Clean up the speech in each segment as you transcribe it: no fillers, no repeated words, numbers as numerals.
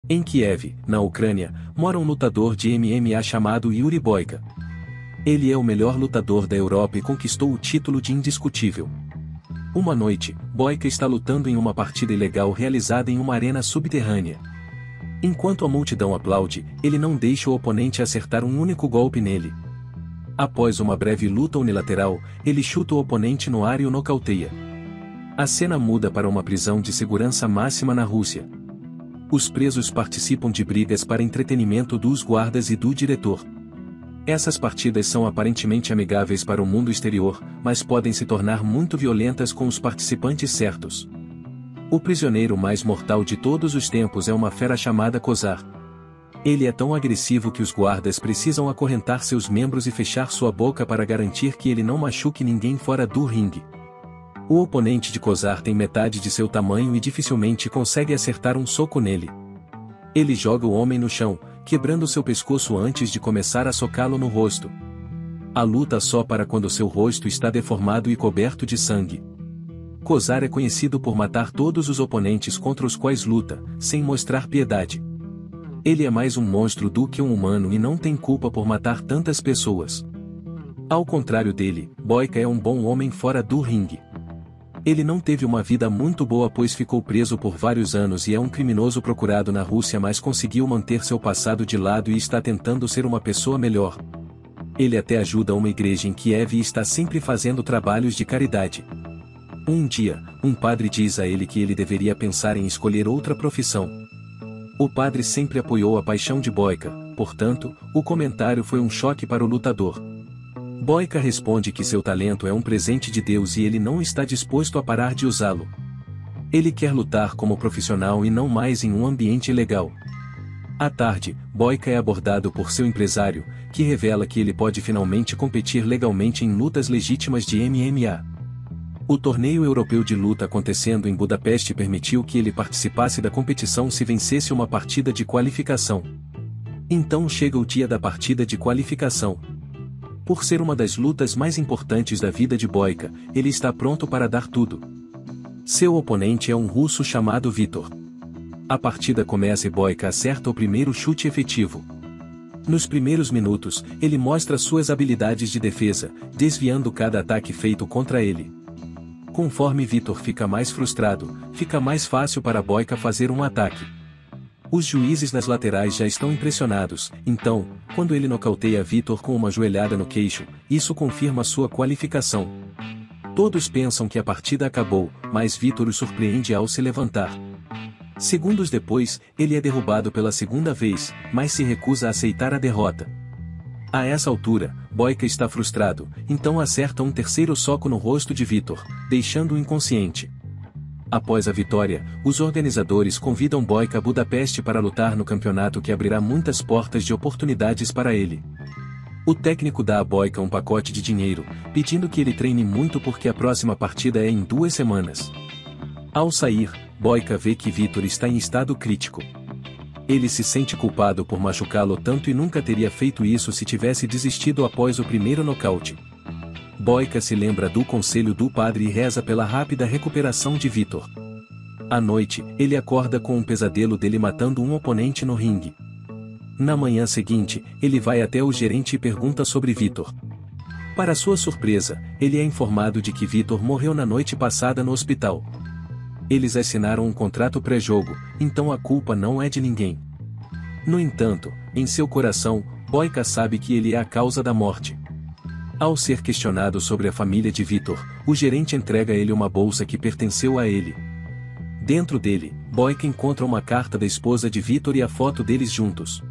Em Kiev, na Ucrânia, mora um lutador de MMA chamado Yuri Boyka. Ele é o melhor lutador da Europa e conquistou o título de indiscutível. Uma noite, Boyka está lutando em uma partida ilegal realizada em uma arena subterrânea. Enquanto a multidão aplaude, ele não deixa o oponente acertar um único golpe nele. Após uma breve luta unilateral, ele chuta o oponente no ar e o nocauteia. A cena muda para uma prisão de segurança máxima na Rússia. Os presos participam de brigas para entretenimento dos guardas e do diretor. Essas partidas são aparentemente amigáveis para o mundo exterior, mas podem se tornar muito violentas com os participantes certos. O prisioneiro mais mortal de todos os tempos é uma fera chamada Kozar. Ele é tão agressivo que os guardas precisam acorrentar seus membros e fechar sua boca para garantir que ele não machuque ninguém fora do ringue. O oponente de Kozar tem metade de seu tamanho e dificilmente consegue acertar um soco nele. Ele joga o homem no chão, quebrando seu pescoço antes de começar a socá-lo no rosto. A luta só para quando seu rosto está deformado e coberto de sangue. Kozar é conhecido por matar todos os oponentes contra os quais luta, sem mostrar piedade. Ele é mais um monstro do que um humano e não tem culpa por matar tantas pessoas. Ao contrário dele, Boyka é um bom homem fora do ringue. Ele não teve uma vida muito boa pois ficou preso por vários anos e é um criminoso procurado na Rússia, mas conseguiu manter seu passado de lado e está tentando ser uma pessoa melhor. Ele até ajuda uma igreja em Kiev e está sempre fazendo trabalhos de caridade. Um dia, um padre diz a ele que ele deveria pensar em escolher outra profissão. O padre sempre apoiou a paixão de Boyka, portanto, o comentário foi um choque para o lutador. Boyka responde que seu talento é um presente de Deus e ele não está disposto a parar de usá-lo. Ele quer lutar como profissional e não mais em um ambiente ilegal. À tarde, Boyka é abordado por seu empresário, que revela que ele pode finalmente competir legalmente em lutas legítimas de MMA. O torneio europeu de luta acontecendo em Budapeste permitiu que ele participasse da competição se vencesse uma partida de qualificação. Então chega o dia da partida de qualificação. Por ser uma das lutas mais importantes da vida de Boyka, ele está pronto para dar tudo. Seu oponente é um russo chamado Vitor. A partida começa e Boyka acerta o primeiro chute efetivo. Nos primeiros minutos, ele mostra suas habilidades de defesa, desviando cada ataque feito contra ele. Conforme Vitor fica mais frustrado, fica mais fácil para Boyka fazer um ataque. Os juízes nas laterais já estão impressionados, então, quando ele nocauteia Vitor com uma joelhada no queixo, isso confirma sua qualificação. Todos pensam que a partida acabou, mas Vitor o surpreende ao se levantar. Segundos depois, ele é derrubado pela segunda vez, mas se recusa a aceitar a derrota. A essa altura, Boyka está frustrado, então acerta um terceiro soco no rosto de Vitor, deixando-o inconsciente. Após a vitória, os organizadores convidam Boyka a Budapeste para lutar no campeonato que abrirá muitas portas de oportunidades para ele. O técnico dá a Boyka um pacote de dinheiro, pedindo que ele treine muito porque a próxima partida é em 2 semanas. Ao sair, Boyka vê que Vitor está em estado crítico. Ele se sente culpado por machucá-lo tanto e nunca teria feito isso se tivesse desistido após o primeiro nocaute. Boyka se lembra do conselho do padre e reza pela rápida recuperação de Vitor. À noite, ele acorda com um pesadelo dele matando um oponente no ringue. Na manhã seguinte, ele vai até o gerente e pergunta sobre Vitor. Para sua surpresa, ele é informado de que Vitor morreu na noite passada no hospital. Eles assinaram um contrato pré-jogo, então a culpa não é de ninguém. No entanto, em seu coração, Boyka sabe que ele é a causa da morte. Ao ser questionado sobre a família de Vitor, o gerente entrega a ele uma bolsa que pertenceu a ele. Dentro dele, Boyka encontra uma carta da esposa de Vitor e a foto deles juntos.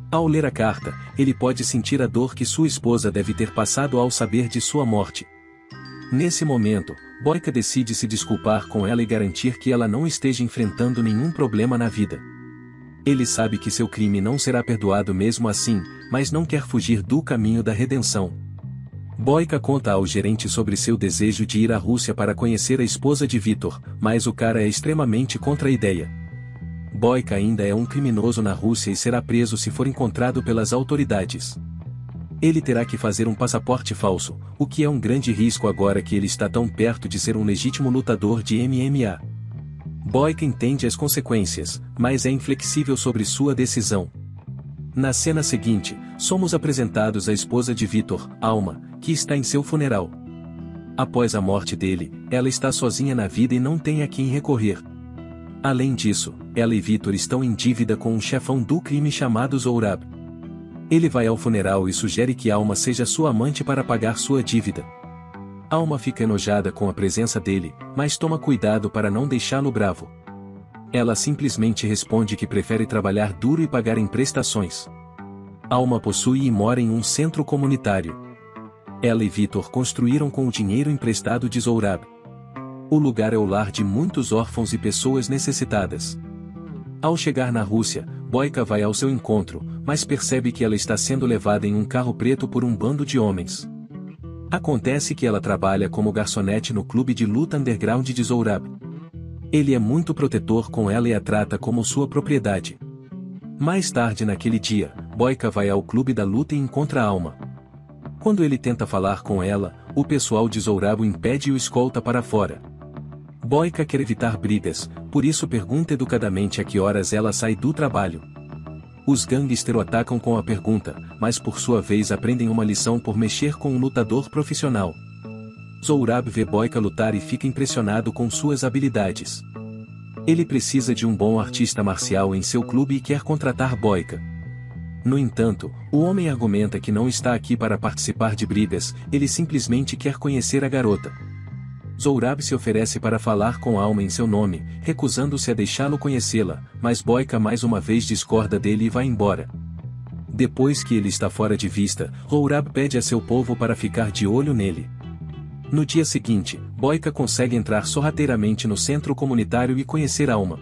Ao ler a carta, ele pode sentir a dor que sua esposa deve ter passado ao saber de sua morte. Nesse momento, Boyka decide se desculpar com ela e garantir que ela não esteja enfrentando nenhum problema na vida. Ele sabe que seu crime não será perdoado mesmo assim, mas não quer fugir do caminho da redenção. Boyka conta ao gerente sobre seu desejo de ir à Rússia para conhecer a esposa de Vitor, mas o cara é extremamente contra a ideia. Boyka ainda é um criminoso na Rússia e será preso se for encontrado pelas autoridades. Ele terá que fazer um passaporte falso, o que é um grande risco agora que ele está tão perto de ser um legítimo lutador de MMA. Boyka entende as consequências, mas é inflexível sobre sua decisão. Na cena seguinte, somos apresentados à esposa de Vitor, Alma, que está em seu funeral. Após a morte dele, ela está sozinha na vida e não tem a quem recorrer. Além disso, ela e Vitor estão em dívida com um chefão do crime chamado Zourab. Ele vai ao funeral e sugere que Alma seja sua amante para pagar sua dívida. Alma fica enojada com a presença dele, mas toma cuidado para não deixá-lo bravo. Ela simplesmente responde que prefere trabalhar duro e pagar em prestações. Alma possui e mora em um centro comunitário. Ela e Vitor construíram com o dinheiro emprestado de Zourab. O lugar é o lar de muitos órfãos e pessoas necessitadas. Ao chegar na Rússia, Boyka vai ao seu encontro, mas percebe que ela está sendo levada em um carro preto por um bando de homens. Acontece que ela trabalha como garçonete no clube de luta underground de Zourab. Ele é muito protetor com ela e a trata como sua propriedade. Mais tarde naquele dia, Boyka vai ao clube da luta e encontra Alma. Quando ele tenta falar com ela, o pessoal de Zourab o impede e o escolta para fora. Boyka quer evitar brigas, por isso pergunta educadamente a que horas ela sai do trabalho. Os gangsters o atacam com a pergunta, mas por sua vez aprendem uma lição por mexer com um lutador profissional. Zourab vê Boyka lutar e fica impressionado com suas habilidades. Ele precisa de um bom artista marcial em seu clube e quer contratar Boyka. No entanto, o homem argumenta que não está aqui para participar de brigas, ele simplesmente quer conhecer a garota. Zourab se oferece para falar com Alma em seu nome, recusando-se a deixá-lo conhecê-la, mas Boyka mais uma vez discorda dele e vai embora. Depois que ele está fora de vista, Zourab pede a seu povo para ficar de olho nele. No dia seguinte, Boyka consegue entrar sorrateiramente no centro comunitário e conhecer Alma.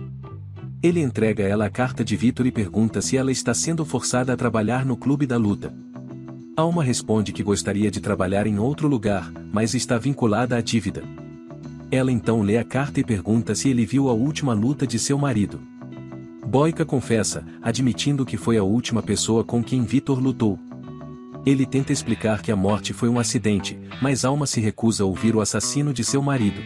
Ele entrega a ela a carta de Vitor e pergunta se ela está sendo forçada a trabalhar no clube da luta. Alma responde que gostaria de trabalhar em outro lugar, mas está vinculada à dívida. Ela então lê a carta e pergunta se ele viu a última luta de seu marido. Boyka confessa, admitindo que foi a última pessoa com quem Vitor lutou. Ele tenta explicar que a morte foi um acidente, mas Alma se recusa a ouvir o assassino de seu marido.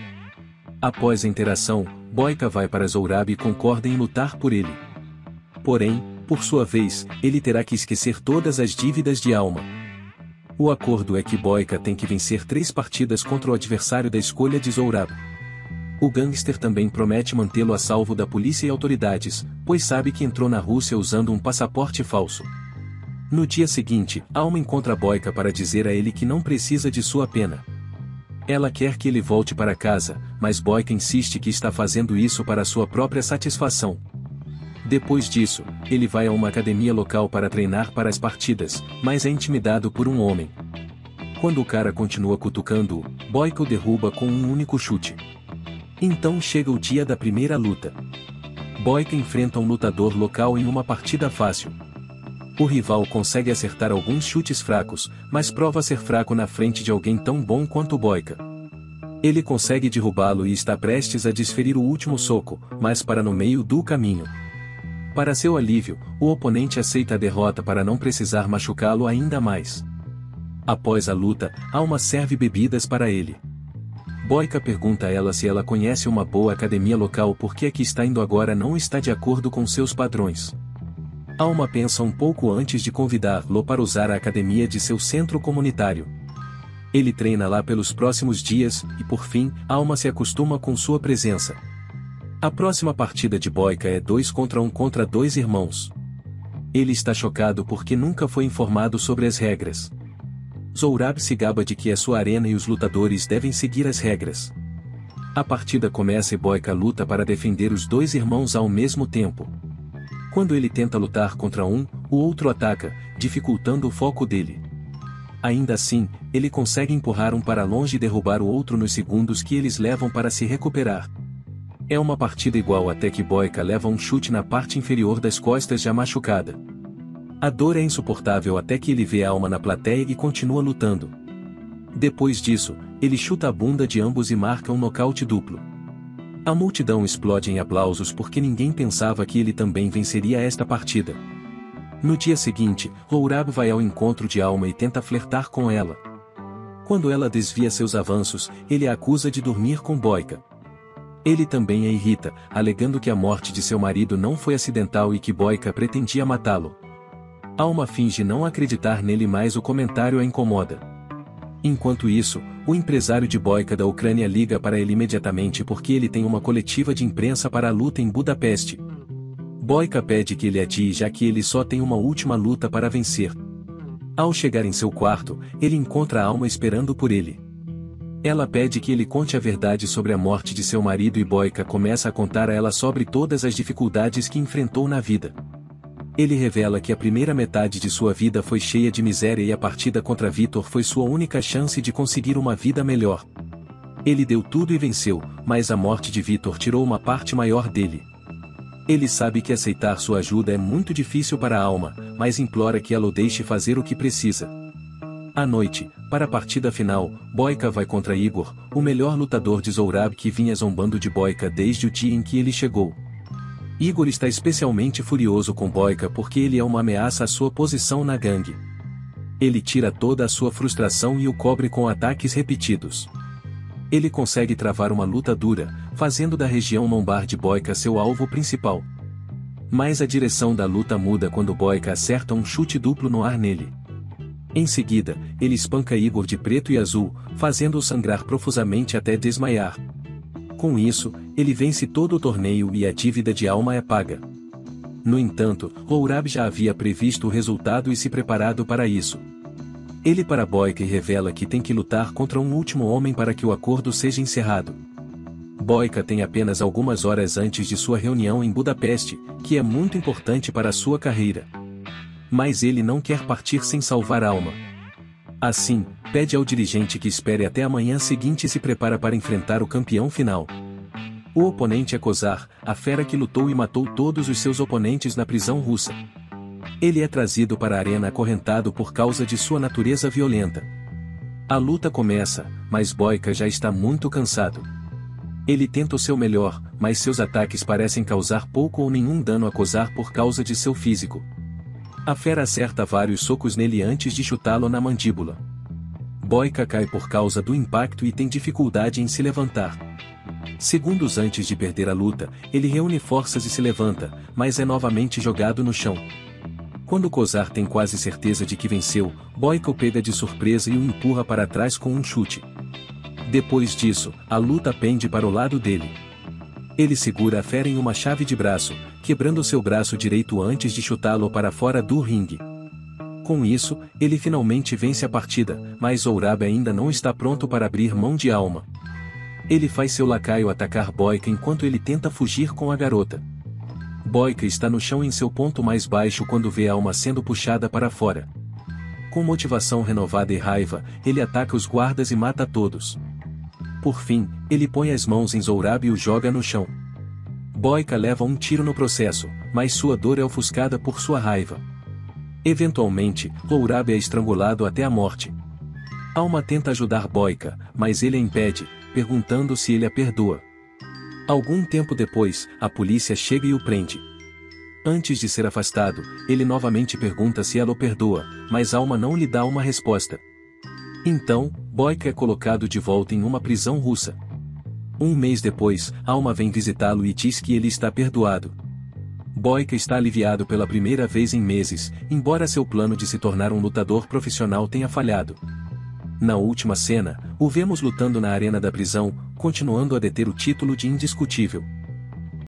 Após a interação, Boyka vai para Zourab e concorda em lutar por ele. Porém, por sua vez, ele terá que esquecer todas as dívidas de Alma. O acordo é que Boyka tem que vencer 3 partidas contra o adversário da escolha de Zourab. O gangster também promete mantê-lo a salvo da polícia e autoridades, pois sabe que entrou na Rússia usando um passaporte falso. No dia seguinte, Alma encontra Boyka para dizer a ele que não precisa de sua pena. Ela quer que ele volte para casa, mas Boyka insiste que está fazendo isso para sua própria satisfação. Depois disso, ele vai a uma academia local para treinar para as partidas, mas é intimidado por um homem. Quando o cara continua cutucando-o, Boyka o derruba com um único chute. Então chega o dia da primeira luta. Boyka enfrenta um lutador local em uma partida fácil. O rival consegue acertar alguns chutes fracos, mas prova ser fraco na frente de alguém tão bom quanto Boyka. Ele consegue derrubá-lo e está prestes a desferir o último soco, mas para no meio do caminho. Para seu alívio, o oponente aceita a derrota para não precisar machucá-lo ainda mais. Após a luta, Alma serve bebidas para ele. Boyka pergunta a ela se ela conhece uma boa academia local porque a que está indo agora não está de acordo com seus padrões. Alma pensa um pouco antes de convidá-lo para usar a academia de seu centro comunitário. Ele treina lá pelos próximos dias, e por fim, Alma se acostuma com sua presença. A próxima partida de Boyka é 2 contra 2 irmãos. Ele está chocado porque nunca foi informado sobre as regras. Zourab se gaba de que é sua arena e os lutadores devem seguir as regras. A partida começa e Boyka luta para defender os 2 irmãos ao mesmo tempo. Quando ele tenta lutar contra um, o outro ataca, dificultando o foco dele. Ainda assim, ele consegue empurrar um para longe e derrubar o outro nos segundos que eles levam para se recuperar. É uma partida igual até que Boyka leva um chute na parte inferior das costas já machucada. A dor é insuportável até que ele vê a Alma na plateia e continua lutando. Depois disso, ele chuta a bunda de ambos e marca um nocaute duplo. A multidão explode em aplausos porque ninguém pensava que ele também venceria esta partida. No dia seguinte, Zourab vai ao encontro de Alma e tenta flertar com ela. Quando ela desvia seus avanços, ele a acusa de dormir com Boyka. Ele também a irrita, alegando que a morte de seu marido não foi acidental e que Boyka pretendia matá-lo. Alma finge não acreditar nele, mas o comentário a incomoda. Enquanto isso, o empresário de Boyka da Ucrânia liga para ele imediatamente porque ele tem uma coletiva de imprensa para a luta em Budapeste. Boyka pede que ele adie já que ele só tem uma última luta para vencer. Ao chegar em seu quarto, ele encontra a Alma esperando por ele. Ela pede que ele conte a verdade sobre a morte de seu marido e Boyka começa a contar a ela sobre todas as dificuldades que enfrentou na vida. Ele revela que a primeira metade de sua vida foi cheia de miséria e a partida contra Vitor foi sua única chance de conseguir uma vida melhor. Ele deu tudo e venceu, mas a morte de Vitor tirou uma parte maior dele. Ele sabe que aceitar sua ajuda é muito difícil para a Alma, mas implora que ela o deixe fazer o que precisa. À noite, para a partida final, Boyka vai contra Igor, o melhor lutador de Zourab que vinha zombando de Boyka desde o dia em que ele chegou. Igor está especialmente furioso com Boyka porque ele é uma ameaça à sua posição na gangue. Ele tira toda a sua frustração e o cobre com ataques repetidos. Ele consegue travar uma luta dura, fazendo da região lombar de Boyka seu alvo principal. Mas a direção da luta muda quando Boyka acerta um chute duplo no ar nele. Em seguida, ele espanca Igor de preto e azul, fazendo-o sangrar profusamente até desmaiar. Com isso, ele vence todo o torneio e a dívida de Alma é paga. No entanto, Zourab já havia previsto o resultado e se preparado para isso. Ele para Boyka e revela que tem que lutar contra um último homem para que o acordo seja encerrado. Boyka tem apenas algumas horas antes de sua reunião em Budapeste, que é muito importante para sua carreira. Mas ele não quer partir sem salvar Alma. Assim, pede ao dirigente que espere até a manhã seguinte e se prepara para enfrentar o campeão final. O oponente é Kozar, a fera que lutou e matou todos os seus oponentes na prisão russa. Ele é trazido para a arena acorrentado por causa de sua natureza violenta. A luta começa, mas Boyka já está muito cansado. Ele tenta o seu melhor, mas seus ataques parecem causar pouco ou nenhum dano a Kozar por causa de seu físico. A fera acerta vários socos nele antes de chutá-lo na mandíbula. Boyka cai por causa do impacto e tem dificuldade em se levantar. Segundos antes de perder a luta, ele reúne forças e se levanta, mas é novamente jogado no chão. Quando Kozar tem quase certeza de que venceu, Boyka o pega de surpresa e o empurra para trás com um chute. Depois disso, a luta pende para o lado dele. Ele segura a fera em uma chave de braço, quebrando seu braço direito antes de chutá-lo para fora do ringue. Com isso, ele finalmente vence a partida, mas Zourab ainda não está pronto para abrir mão de Alma. Ele faz seu lacaio atacar Boyka enquanto ele tenta fugir com a garota. Boyka está no chão em seu ponto mais baixo quando vê Alma sendo puxada para fora. Com motivação renovada e raiva, ele ataca os guardas e mata todos. Por fim, ele põe as mãos em Zourab e o joga no chão. Boyka leva um tiro no processo, mas sua dor é ofuscada por sua raiva. Eventualmente, Zourab é estrangulado até a morte. Alma tenta ajudar Boyka, mas ele a impede, perguntando se ele a perdoa. Algum tempo depois, a polícia chega e o prende. Antes de ser afastado, ele novamente pergunta se ela o perdoa, mas Alma não lhe dá uma resposta. Então, Boyka é colocado de volta em uma prisão russa. Um mês depois, Alma vem visitá-lo e diz que ele está perdoado. Boyka está aliviado pela primeira vez em meses, embora seu plano de se tornar um lutador profissional tenha falhado. Na última cena, o vemos lutando na arena da prisão, continuando a deter o título de indiscutível.